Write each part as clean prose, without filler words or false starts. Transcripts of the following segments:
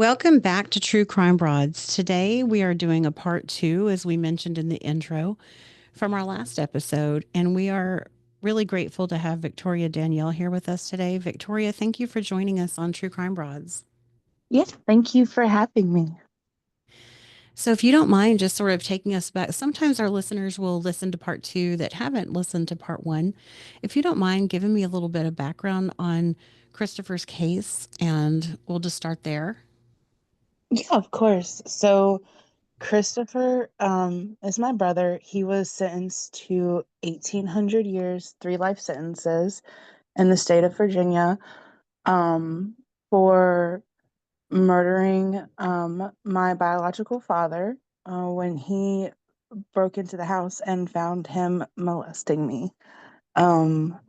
Welcome back to True Crime Broads. Today we are doing a part two, as we mentioned in the intro from our last episode, and we are really grateful to have Victoria Danielle here with us today. Victoria, thank you for joining us on True Crime Broads. Yeah, thank you for having me. So, if you don't mind just sort of taking us back, sometimes our listeners will listen to part two that haven't listened to part one. If you don't mind giving me a little bit of background on Christopher's case, and we'll just start there. Yeah, of course. So Christopher is my brother. He was sentenced to 1,800 years, three life sentences in the state of Virginia, um, for murdering my biological father when he broke into the house and found him molesting me. Um,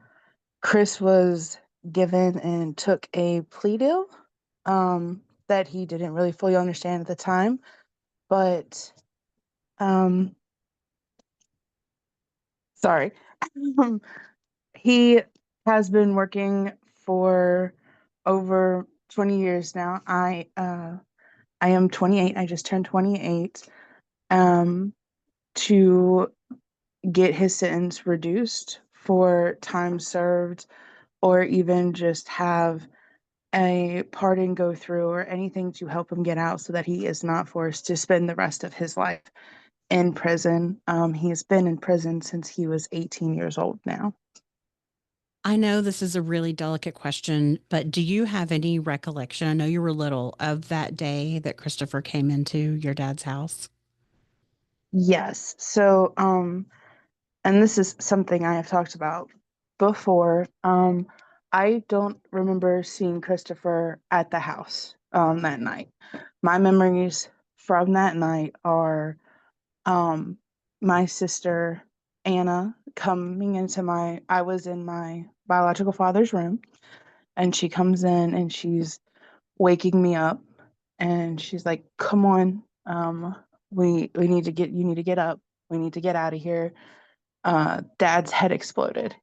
Chris was given and took a plea deal that he didn't really fully understand at the time, but um, sorry, um, he has been working for over 20 years now. I am 28. I just turned 28. Um, to get his sentence reduced for time served, or even just have a pardon go through or anything to help him get out so that he is not forced to spend the rest of his life in prison. He has been in prison since he was 18 years old now. I know this is a really delicate question, but do you have any recollection? I know you were little of that day that Christopher came into your dad's house. Yes. And this is something I have talked about before. I don't remember seeing Christopher at the house that night. My memories from that night are um my sister Anna coming into I was in my biological father's room, and she comes in and she's waking me up, and she's like, "Come on, we need to get you need to get up. We need to get out of here. Dad's head exploded."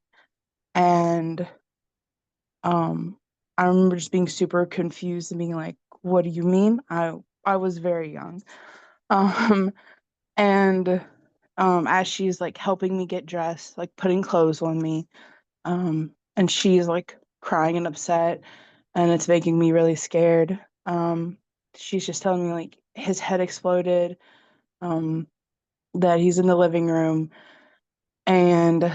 And um I remember just being super confused and being like, "What do you mean?" I was very young. Um and as she's like helping me get dressed, like putting clothes on me, and she's like crying and upset, and it's making me really scared. She's just telling me like his head exploded, um that he's in the living room, and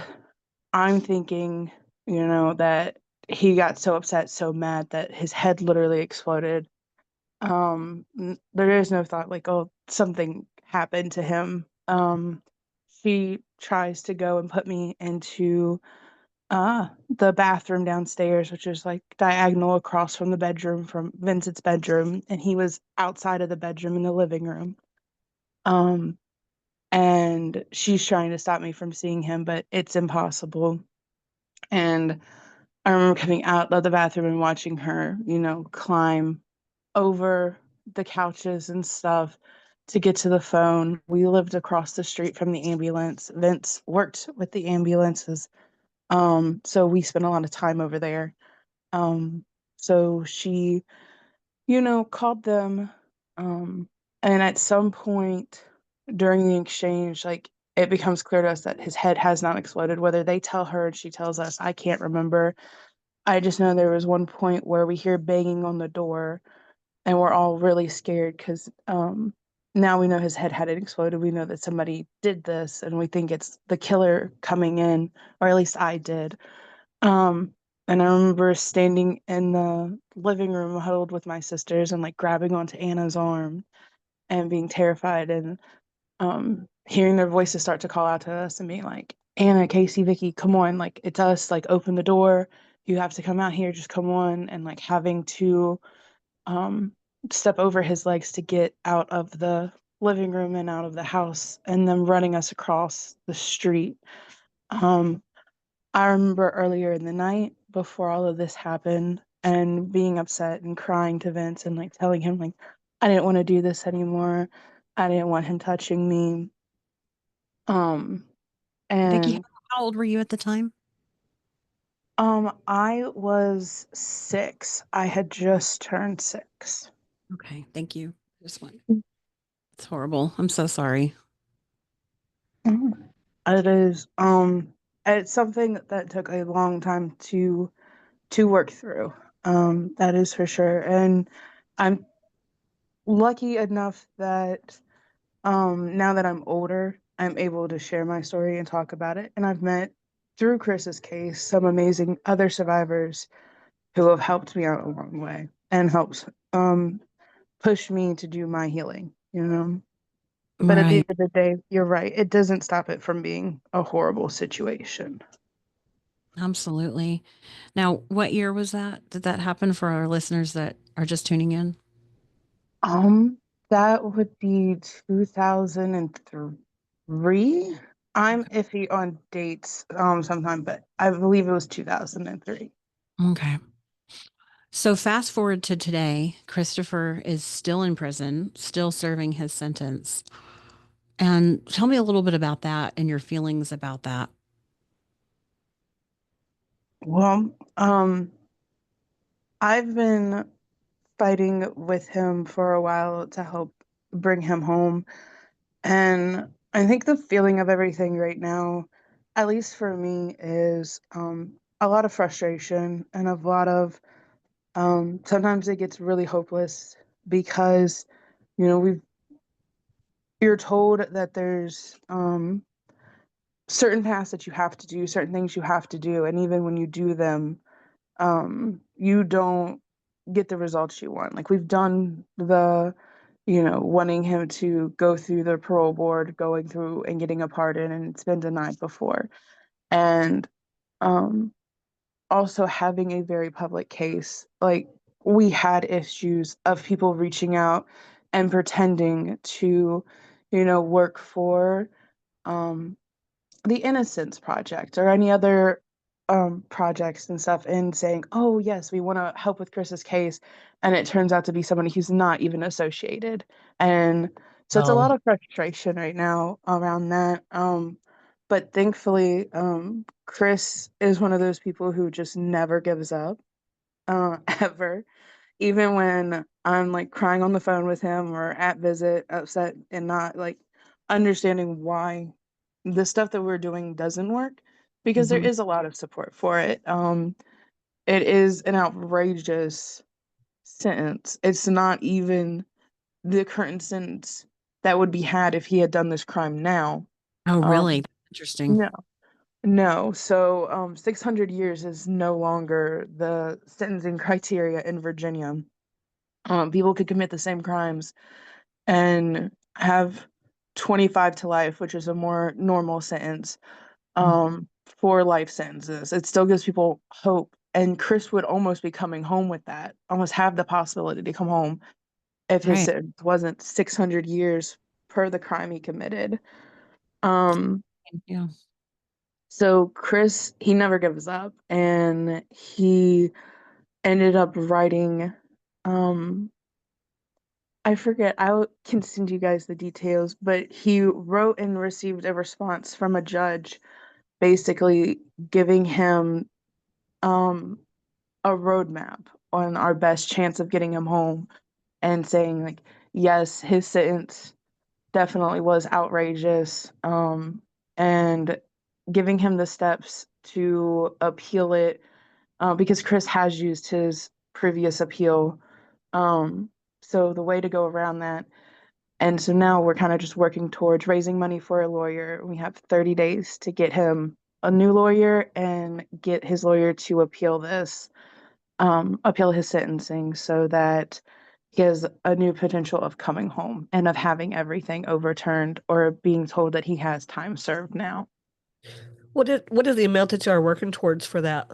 I'm thinking, that he got so upset, so mad that his head literally exploded. There is no thought like, oh, something happened to him. She tries to go and put me into the bathroom downstairs, which is like diagonal across from the bedroom, from Vincent's bedroom, and he was outside of the bedroom in the living room. Um, and she's trying to stop me from seeing him, but it's impossible. And I remember coming out of the bathroom and watching her, climb over the couches and stuff to get to the phone. We lived across the street from the ambulance. Vince worked with the ambulances. So we spent a lot of time over there. Um, so she, called them. Um, and at some point during the exchange, like, it becomes clear to us that his head has not exploded. Whether they tell her and she tells us, I can't remember. I just know there was one point where we hear banging on the door, and we're all really scared because now we know his head hadn't exploded. We know that somebody did this, and we think it's the killer coming in, or at least I did. Um, and I remember standing in the living room huddled with my sisters and like grabbing onto Anna's arm and being terrified, and hearing their voices start to call out to us and being like, Anna, Casey, Vicky, come on, like it's us, like open the door. You have to come out here, just come on, and like having to um step over his legs to get out of the living room and out of the house, and then running us across the street. Um, I remember earlier in the night before all of this happened and being upset and crying to Vince and like telling him like I didn't want to do this anymore. I didn't want him touching me. Um Vicky, and how old were you at the time? I was 6. I had just turned 6. Okay, thank you. Just one. It's horrible. I'm so sorry. Mhm. It is it's something that took a long time to work through. That is for sure. And I'm lucky enough that now that I'm older, I'm able to share my story and talk about it. And I've met through Chris's case some amazing other survivors who have helped me out along the way and helped push me to do my healing, you know. But at the end Right. of the day, you're right. It doesn't stop it from being a horrible situation. Absolutely. Now, what year was that? Did that happen for our listeners that are just tuning in? Um, that would be 2003. I'm Okay. iffy on dates sometime, but I believe it was 2003. Okay. So fast forward to today, Christopher is still in prison, still serving his sentence. And tell me a little bit about that and your feelings about that. Well, I've been fighting with him for a while to help bring him home. And I think the feeling of everything right now, at least for me, is a lot of frustration and a lot of sometimes it gets really hopeless because, you know, you're told that there's certain tasks that you have to do, certain things you have to do, and even when you do them, you don't get the results you want. Like we've done wanting him to go through the parole board, going through and getting a pardon, and it's been denied before. And um, also having a very public case, like we had issues of people reaching out and pretending to, work for um, the Innocence Project or any other projects and stuff and saying, oh, yes, we want to help with Chris's case. And it turns out to be somebody who's not even associated. And so it's a lot Oh, of frustration right now around that. But thankfully, Chris is one of those people who just never gives up, ever. Even when I'm like crying on the phone with him or at visit, upset and not like understanding why the stuff that we're doing doesn't work, because there Hmm. is a lot of support for it. It is an outrageous sentence. It's not even the current sentence that would be had if he had done this crime now. Oh, really? Um, That's interesting. no, no. So, 600 years is no longer the sentencing criteria in Virginia. People could commit the same crimes and have 25 to life, which is a more normal sentence, for life sentences. It still gives people hope. And Chris would almost be coming home with that, almost have the possibility to come home if his Right. sentence wasn't 600 years per the crime he committed. Um, Yeah. so Chris, he never gives up, and he ended up writing, um, I forget, can send you guys the details, but he wrote and received a response from a judge basically giving him um a roadmap on our best chance of getting him home and saying like yes, his sentence definitely was outrageous, and giving him the steps to appeal it, because Chris has used his previous appeal, um, so the way to go around that. And so now we're kind of just working towards raising money for a lawyer. We have 30 days to get him a new lawyer and get his lawyer to appeal his sentencing so that he has a new potential of coming home and of having everything overturned or being told that he has time served now. what is the amount that you are working towards for that?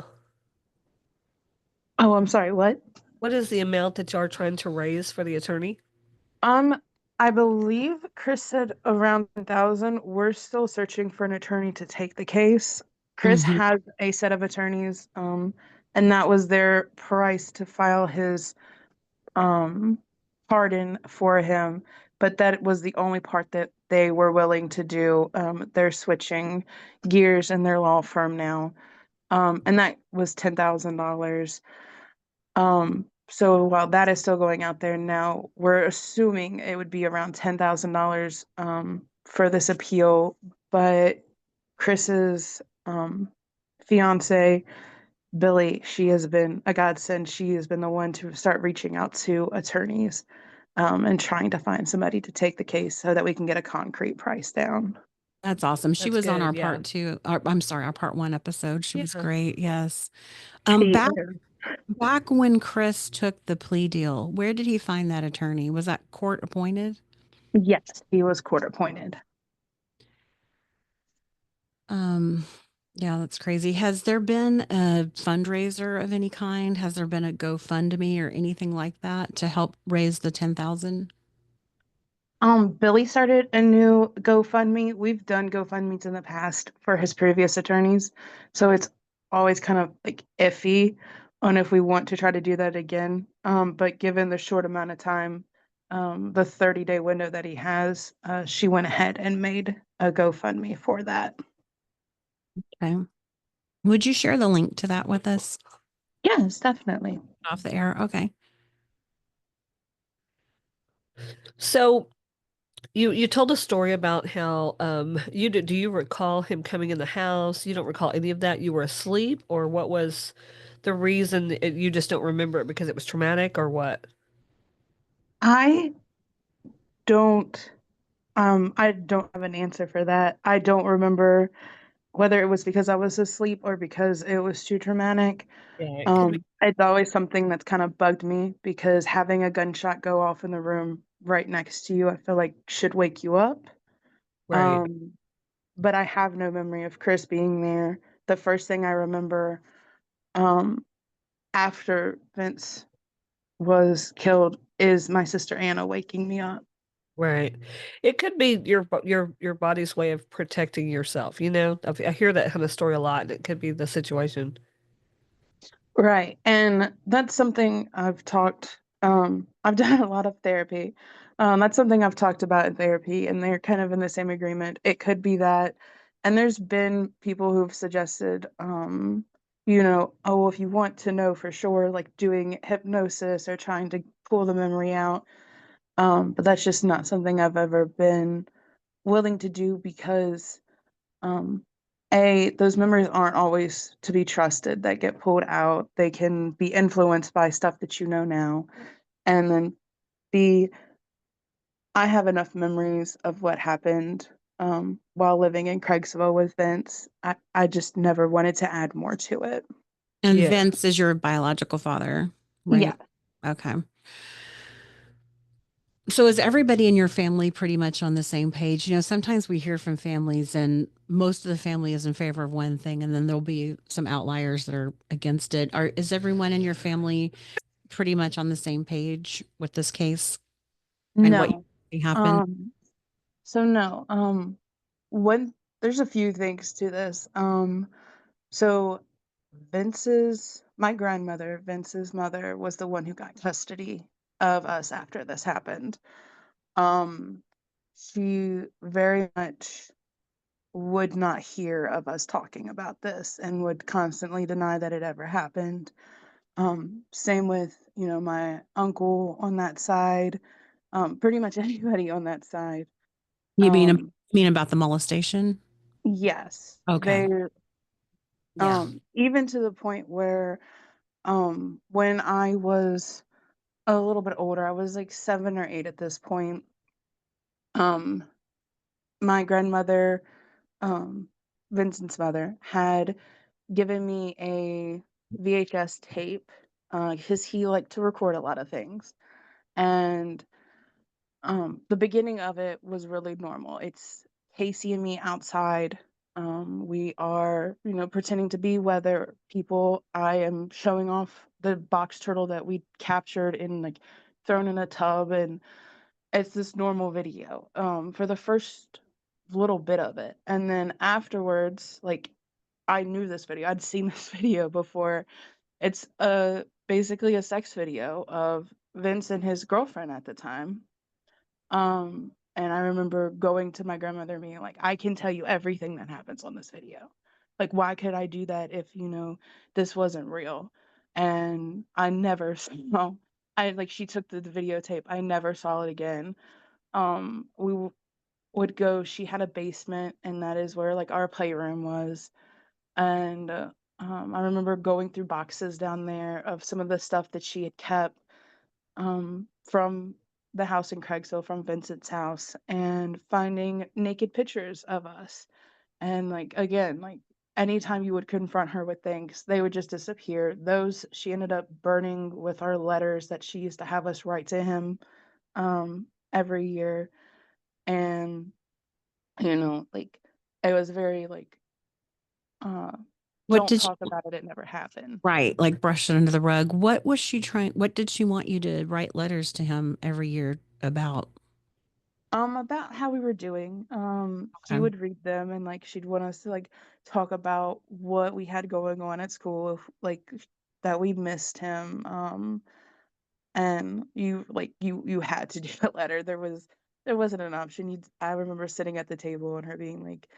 Oh, I'm sorry, what? What is the amount that you are trying to raise for the attorney? Um, I believe Chris said around 1,000. We're still searching for an attorney to take the case. Chris Hmm. has a set of attorneys, and that was their price to file his um pardon for him, but that was the only part that they were willing to do. They're switching gears in their law firm now. And that was $10,000. So while that is still going out there now, we're assuming it would be around $10,000 for this appeal. But Chris's fiance, Billy, she has been a godsend. She has been the one to start reaching out to attorneys and trying to find somebody to take the case so that we can get a concrete price down. That's awesome. She That's was on good. our Yeah. part two. I'm sorry, our part one episode. She was Yeah. great. Yes. She Back back when Chris took the plea deal, where did he find that attorney? Was that court appointed? Yes, he was court appointed. Um, yeah, that's crazy. Has there been a fundraiser of any kind? Has there been a GoFundMe or anything like that to help raise the 10,000? Billy started a new GoFundMe. We've done GoFundMes in the past for his previous attorneys, so it's always kind of like iffy on if we want to try to do that again. But given the short amount of time, the 30-day window that he has, she went ahead and made a GoFundMe for that. Okay. Would you share the link to that with us Yes, definitely. off the air? Okay. So you told a story about how do you recall him coming in the house? You don't recall any of that? You were asleep, or what was the reason you just don't remember it because it was traumatic or what? I don't I don't have an answer for that. I don't remember whether it was because I was asleep or because it was too traumatic. Yeah, it could be It's always something that's kind of bugged me because having a gunshot go off in the room right next to you, I feel like should wake you up. right. Um, but I have no memory of Chris being there. The first thing I remember, um, after Vince was killed is my sister Anna waking me up. Right. It could be your body's way of protecting yourself, you know? I hear that kind of story a lot, and it could be the situation. Right. And that's something I've done a lot of therapy. That's something I've talked about in therapy, and they're kind of in the same agreement. It could be that. And there's been people who've suggested, oh, well, if you want to know for sure, like doing hypnosis or trying to pull the memory out. But that's just not something I've ever been willing to do because um, those memories aren't always to be trusted that get pulled out. They can be influenced by stuff that you know now. And then B, I have enough memories of what happened while living in Craigsville with Vince. I just never wanted to add more to it. And Yeah. Vince is your biological father, Yeah. right? Okay. So is everybody in your family pretty much on the same page? You know, sometimes we hear from families and most of the family is in favor of one thing and then there'll be some outliers that are against it. Is everyone in your family pretty much on the same page with this case and what you No. think happened? Um, so no. When there's a few things to this. So my grandmother, Vince's mother, was the one who got custody of us after this happened. Um, she very much would not hear of us talking about this and would constantly deny that it ever happened. Same with, my uncle on that side, pretty much anybody on that side. You Um, mean about the molestation? yes, Okay. they Yeah. even to the point where when I was a little bit older, I was like 7 or 8 at this point. Um, my grandmother, um, Vincent's mother, had given me a VHS tape because he liked to record a lot of things. And the beginning of it was really normal. It's Casey and me outside. We are, pretending to be weather people. I am showing off the box turtle that we captured and like thrown in a tub, and it's this normal video for the first little bit of it. And then afterwards, like I knew this video. I'd seen this video before. It's basically a sex video of Vince and his girlfriend at the time. And I remember going to my grandmother and being like, I can tell you everything that happens on this video. Like, why could I do that if, this wasn't real? and I never saw I like she took the videotape. I never saw it again. We would go she had a basement, and that is where, like, our playroom was, and, I remember going through boxes down there of some of the stuff that she had kept, from the house in Craigsville, from Vincent's house, and finding naked pictures of us. And, like, again, like, anytime you would confront her with things, they would just disappear. Those she ended up burning with our letters that she used to have us write to him, every year. And, like, it was very, like, uh, What "Don't did you, talk about it, it never happened." right, like brush it under the rug? What was she trying? What did she want you to write letters to him every year about? About how we were doing. He Okay. would read them, and, like, she'd want us to, like, talk about what we had going on at school, if, like, that we missed him. And you had to do a letter. There wasn't an option. I remember sitting at the table and her being like,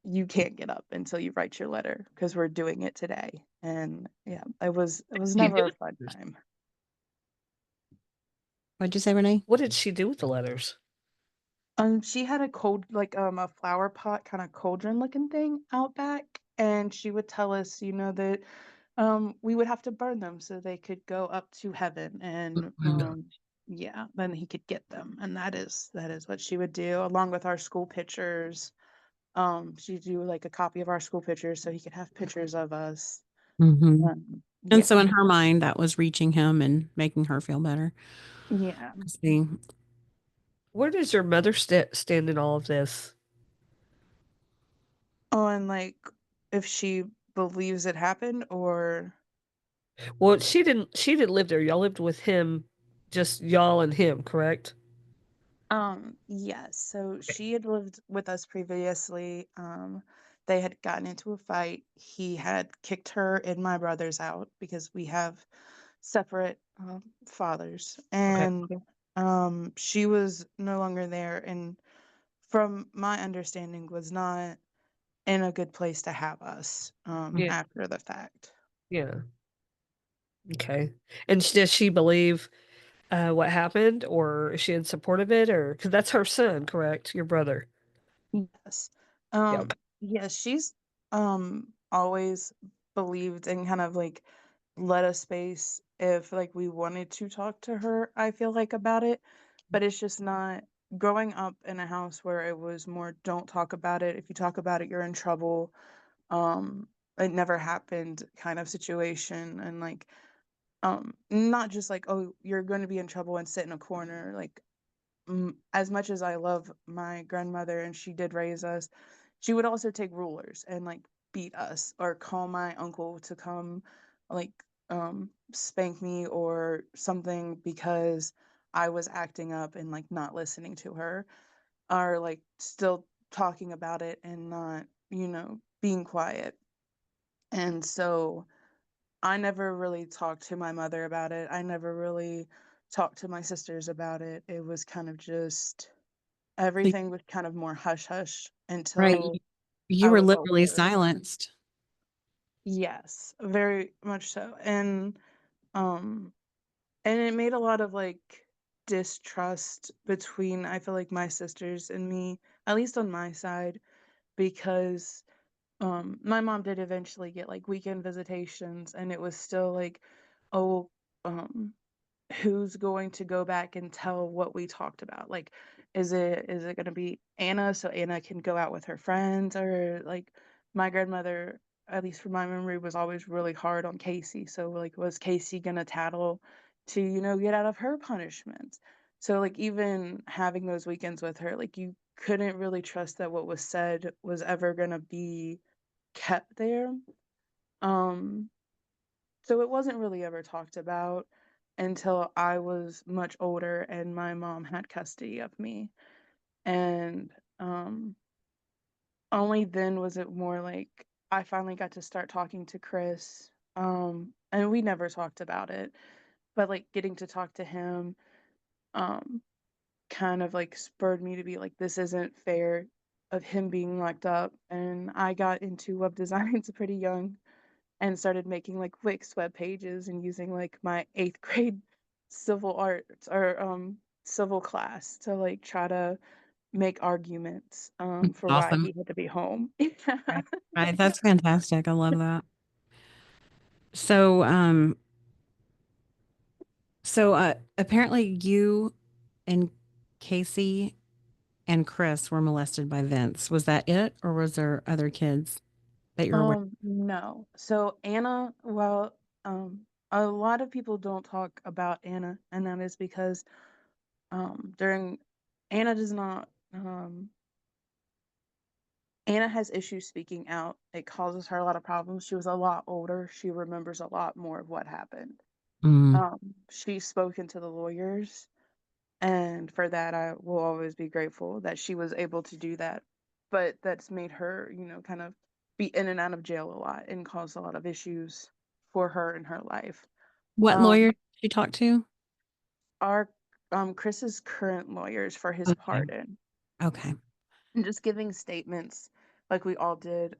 "You can't get up until you write your letter because we're doing it today." And yeah, it was What did she do never a with fun the letters? time. What'd you say, Renee? What did she do with the letters? She had a flower pot kind of cauldron looking thing out back, and she would tell us, that we would have to burn them so they could go up to heaven, and Mhm. yeah, then he could get them, and that is what she would do along with our school pictures. She'd do like a copy of our school pictures so he could have pictures of us. Mhm. And so Yeah, in her mind, that was reaching him and making her feel better. yeah. I see. Where does your mother stand in all of this? Oh, and like if she believes it happened or Well, she didn't live there. Y'all lived with him, just y'all and him, correct? yes. So she had lived with us previously. They had gotten into a fight. He had kicked her and my brothers out because we have separate fathers. Okay. And she was no longer there, and from my understanding was not in a good place to have us Yeah. after the fact. Yeah. Okay. And does she believe what happened, or is she in support of it, or because that's her son, correct? Your brother. Yes. Yeah. Okay. Yes, she's always believed and kind of like let us space if like we wanted to talk to her, I feel like about it. But it's just not growing up in a house where it was more don't talk about it. If you talk about it, you're in trouble. Um, it never happened kind of situation. And like not just like, oh, you're going to be in trouble and sit in a corner. Like as much as I love my grandmother and she did raise us, she would also take rulers and like beat us or call my uncle to come like spank me or something because I was acting up and like not listening to her or like still talking about it and not, being quiet. And so I never really talked to my mother about it. I never really talked to my sisters about it. It was kind of just So, everything was kind of more hush hush right. until You I were was literally older. silenced. Yes, very much so. Um and it made a lot of like distrust between I feel like my sisters and me, at least on my side, because my mom did eventually get like weekend visitations and it was still like, oh, um who's going to go back and tell what we talked about? Like, is it gonna be Anna so Anna can go out with her friends? Or like my grandmother, at least from my memory, was always really hard on Casey. So like was Casey gonna tattle to, get out of her punishment? So like even having those weekends with her, like you couldn't really trust that what was said was ever gonna be kept there. Um so it wasn't really ever talked about until I was much older and my mom had custody of me. And only then was it more like I finally got to start talking to Chris. And we never talked about it, but like getting to talk to him um kind of like spurred me to be like this isn't fair of him being locked up. And I got into web design pretty young. and started making like Wix web pages and using like my eighth grade civil arts or civil class to like try to make arguments for why Awesome. he had to be home. Right. Right. That's fantastic. I love that. So, apparently you and Casey and Chris were molested by Vince. Was that it, or was there other kids that you're aware? No. So Anna, well, a lot of people don't talk about Anna, and that is because during Anna does not Anna has issues speaking out. It causes her a lot of problems. She was a lot older. She remembers a lot more of what happened. Mm, She's spoken to the lawyers, and for that I will always be grateful that she was able to do that. But that's made her, kind of be in and out of jail a lot and caused a lot of issues for her in her life. what Um, lawyer did you talk to? our Chris's current lawyers for his Okay. pardon Okay. and just giving statements like we all did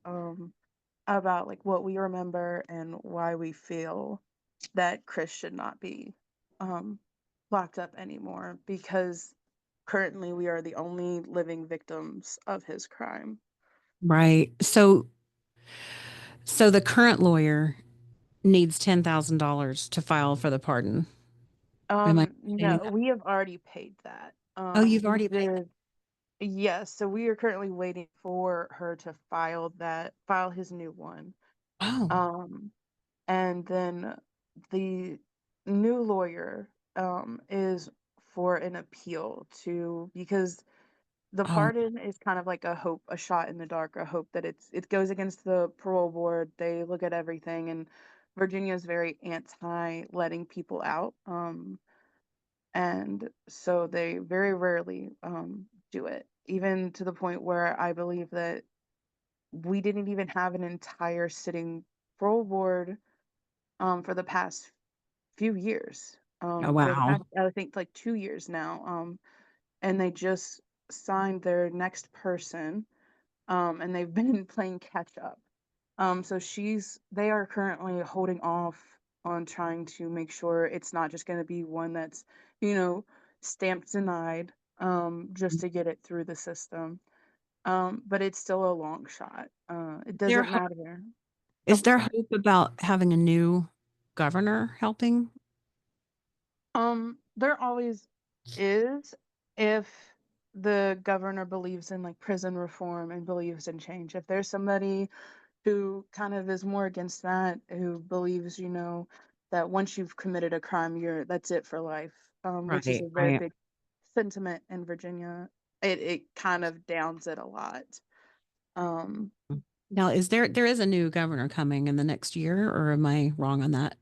about like what we remember and why we feel that Chris should not be um, locked up anymore because currently we are the only living victims of his crime. Right. So the current lawyer needs $10,000 to file for the pardon. Am I understanding No, that? we have already paid that. Oh, you've We already paid that. did, yes. So we are currently waiting for her to file his new one. Oh, Um, and then the new lawyer is for an appeal to because the oh, pardon is kind of like a hope, a shot in the dark, a hope that it goes against the parole board. They look at everything, and Virginia is very anti letting people out. And so they very rarely do it, even to the point where I believe that we didn't even have an entire sitting parole board for the past few years. oh, For the past, wow. I think, like 2 years now. And they just signed their next person, and they've been playing catch up. So they are currently holding off on trying to make sure it's not just going to be one that's, you know, stamped denied, just to get it through the system. But it's still a long shot. It There, doesn't matter. is Oh, there sorry. hope about having a new governor helping? There always is if the governor believes in like prison reform and believes in change. If there's somebody who kind of is more against that, who believes, that once you've committed a crime, that's it for life, which is Right, a very right. big sentiment in Virginia. It kind of downs it a lot. Um, Now, there is a new governor coming in the next year, or am I wrong on that?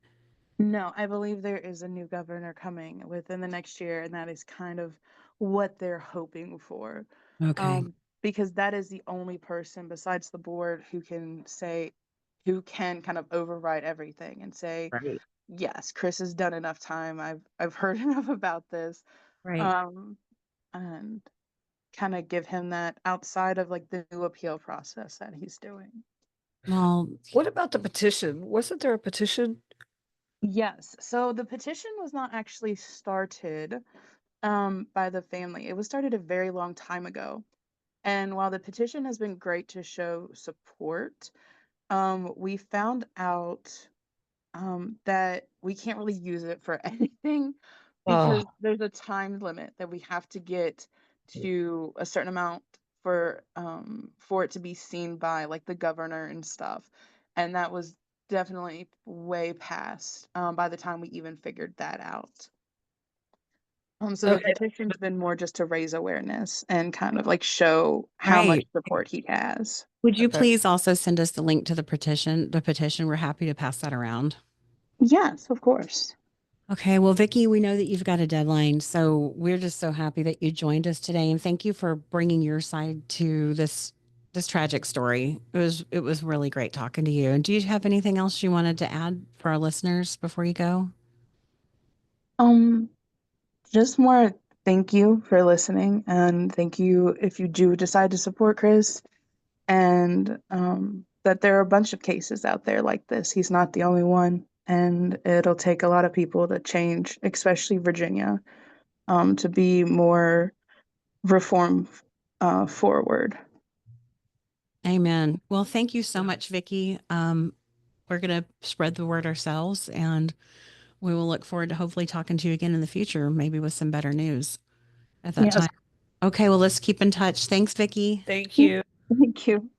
No, I believe there is a new governor coming within the next year, and that is kind of what they're hoping for. Okay. Because that is the only person besides the board who can kind of override everything and say, Right. yes, Chris has done enough time. I've heard enough about this. Right. Um, and kind of give him that outside of like the new appeal process that he's doing. Well, What about the petition? Wasn't there a petition? Yes. So the petition was not actually started by the family. It was started a very long time ago. And while the petition has been great to show support, we found out that we can't really use it for anything because Oh, there's a time limit that we have to get to a certain amount for it to be seen by like the governor and stuff. And that was definitely way past by the time we even figured that out. So the okay. petition's been more just to raise awareness and kind of like show how much right. support he has. Would you Okay. please also send us the link to the petition? The petition, we're happy to pass that around. Yes, of course. Okay, well, Vicky, we know that you've got a deadline, so we're just so happy that you joined us today, and thank you for bringing your side to this tragic story. It was really great talking to you. And do you have anything else you wanted to add for our listeners before you go? Um, just more thank you for listening, and thank you if you do decide to support Chris. And that there are a bunch of cases out there like this. He's not the only one, and it'll take a lot of people to change, especially Virginia, to be more reform forward. Amen. Well, thank you so much, Vicky. We're going to spread the word ourselves, and we will look forward to hopefully talking to you again in the future, maybe with some better news at that Yes. time. Okay, well, let's keep in touch. Thanks, Vicky. Thank you. Thank you.